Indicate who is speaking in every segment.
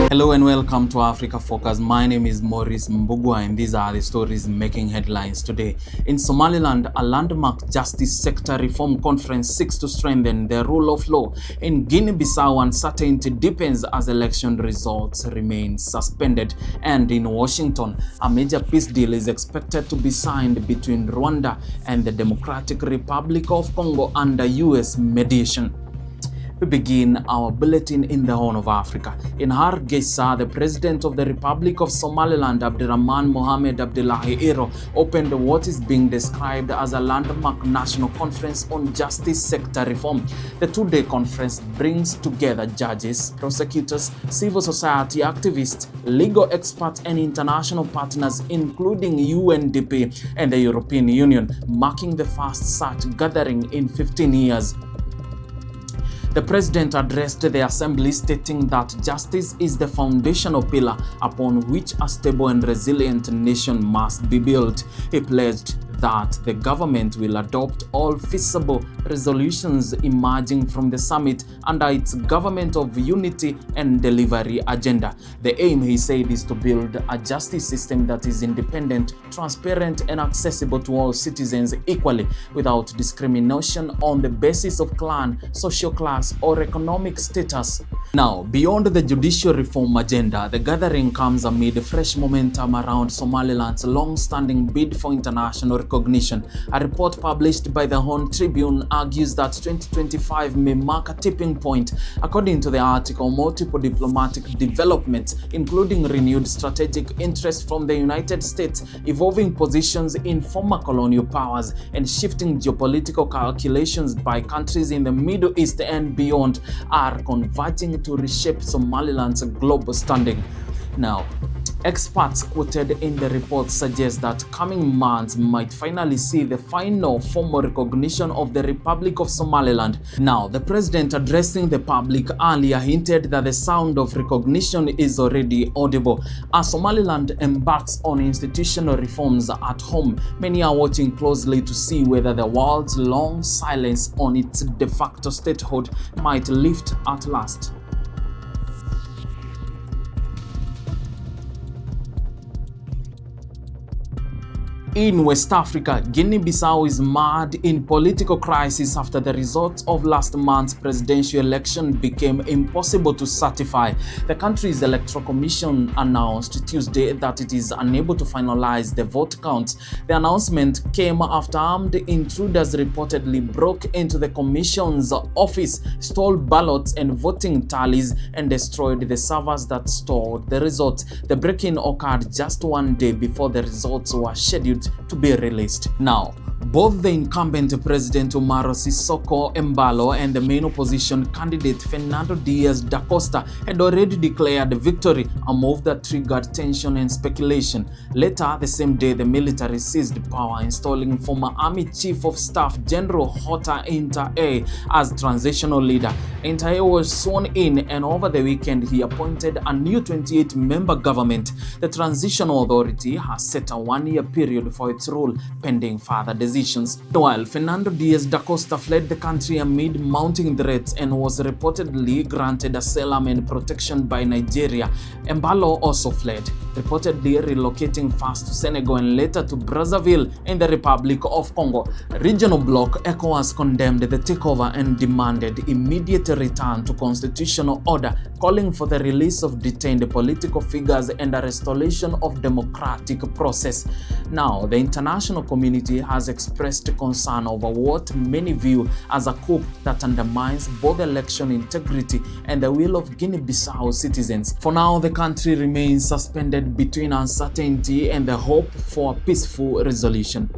Speaker 1: Hello and welcome to Africa Focus. My name is Maurice Mbugua and these are the stories making headlines today. In Somaliland, a landmark justice sector reform conference seeks to strengthen the rule of law. In Guinea Bisau, uncertainty deepens as election results remain suspended. And in Washington, a major peace deal is expected to be signed between Rwanda and the Democratic Republic of Congo under US mediation. We begin our bulletin in the Horn of Africa. In Hargeisa, the President of the Republic of Somaliland, Abdirahman Mohamed Abdullahi Iro, opened what is being described as a landmark national conference on justice sector reform. The two-day conference brings together judges, prosecutors, civil society activists, legal experts, and international partners, including UNDP and the European Union, marking the first such gathering in 15 years. The president addressed the assembly stating that justice is the foundational pillar upon which a stable and resilient nation must be built. He pledged that the government will adopt all feasible resolutions emerging from the summit under its government of unity and delivery agenda. The aim, he said, is to build a justice system that is independent, transparent, and accessible to all citizens equally, without discrimination on the basis of clan, social class, or economic status. Now, beyond the judicial reform agenda, the gathering comes amid fresh momentum around Somaliland's long-standing bid for international recognition. A report published by the Horn Tribune argues that 2025 may mark a tipping point. According to the article, multiple diplomatic developments, including renewed strategic interest from the United States, evolving positions in former colonial powers, and shifting geopolitical calculations by countries in the Middle East and beyond, are converging to reshape Somaliland's global standing. Now, experts quoted in the report suggest that coming months might finally see the final formal recognition of the Republic of Somaliland. Now, the president, addressing the public earlier, hinted that the sound of recognition is already audible. As Somaliland embarks on institutional reforms at home, many are watching closely to see whether the world's long silence on its de facto statehood might lift at last. In West Africa, Guinea-Bissau is mired in political crisis after the results of last month's presidential election became impossible to certify. The country's electoral commission announced Tuesday that it is unable to finalize the vote counts. The announcement came after armed intruders reportedly broke into the commission's office, stole ballots and voting tallies, and destroyed the servers that stored the results. The break-in occurred just one day before the results were scheduled to be released. Now, both the incumbent President Umaro Sissoco Embalo and the main opposition candidate Fernando Diaz da Costa had already declared victory, a move that triggered tension and speculation. Later the same day, the military seized power, installing former Army Chief of Staff General Hota Inter-A as transitional leader. Inter-A was sworn in, and over the weekend he appointed a new 28-member government. The transitional authority has set a one-year period for its rule, pending further decisions. While Fernando Diaz da Costa fled the country amid mounting threats and was reportedly granted asylum and protection by Nigeria, Embalo also fled, reportedly relocating first to Senegal and later to Brazzaville in the Republic of Congo. Regional bloc ECOWAS condemned the takeover and demanded immediate return to constitutional order, calling for the release of detained political figures and a restoration of democratic process. Now, the international community has expressed concern over what many view as a coup that undermines both election integrity and the will of Guinea-Bissau citizens. For now, the country remains suspended between uncertainty and the hope for a peaceful resolution.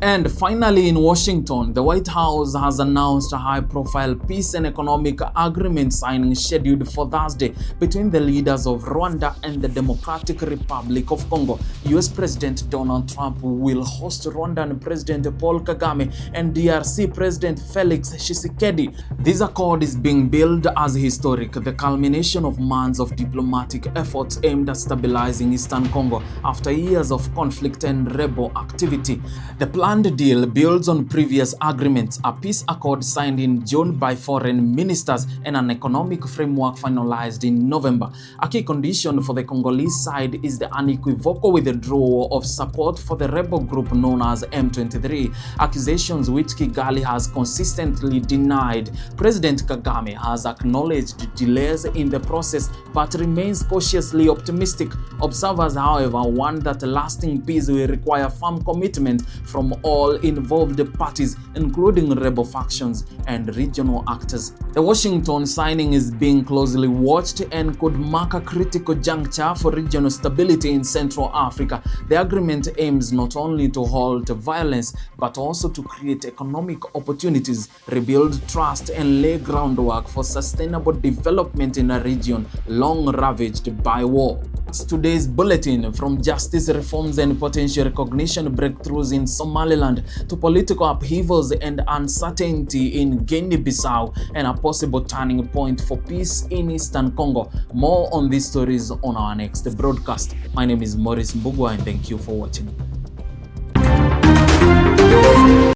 Speaker 1: And finally, in Washington, the White House has announced a high-profile peace and economic agreement signing scheduled for Thursday between the leaders of Rwanda and the Democratic Republic of Congo. US President Donald Trump will host Rwandan President Paul Kagame and DRC President Felix Tshisekedi. This accord is being billed as historic, the culmination of months of diplomatic efforts aimed at stabilizing Eastern Congo after years of conflict and rebel activity. The plan land deal builds on previous agreements, a peace accord signed in June by foreign ministers, and an economic framework finalized in November. A key condition for the Congolese side is the unequivocal withdrawal of support for the rebel group known as M23, accusations which Kigali has consistently denied. President Kagame has acknowledged delays in the process but remains cautiously optimistic. Observers, however, warn that lasting peace will require firm commitment from all involved parties, including rebel factions and regional actors. The Washington signing is being closely watched and could mark a critical juncture for regional stability in Central Africa. The agreement aims not only to halt violence but also to create economic opportunities, rebuild trust, and lay groundwork for sustainable development in a region long ravaged by war. Today's bulletin, from justice reforms and potential recognition breakthroughs in Somaliland to political upheavals and uncertainty in Guinea-Bissau and a possible turning point for peace in Eastern Congo. More on these stories on our next broadcast. My name is Maurice Mbugua and thank you for watching.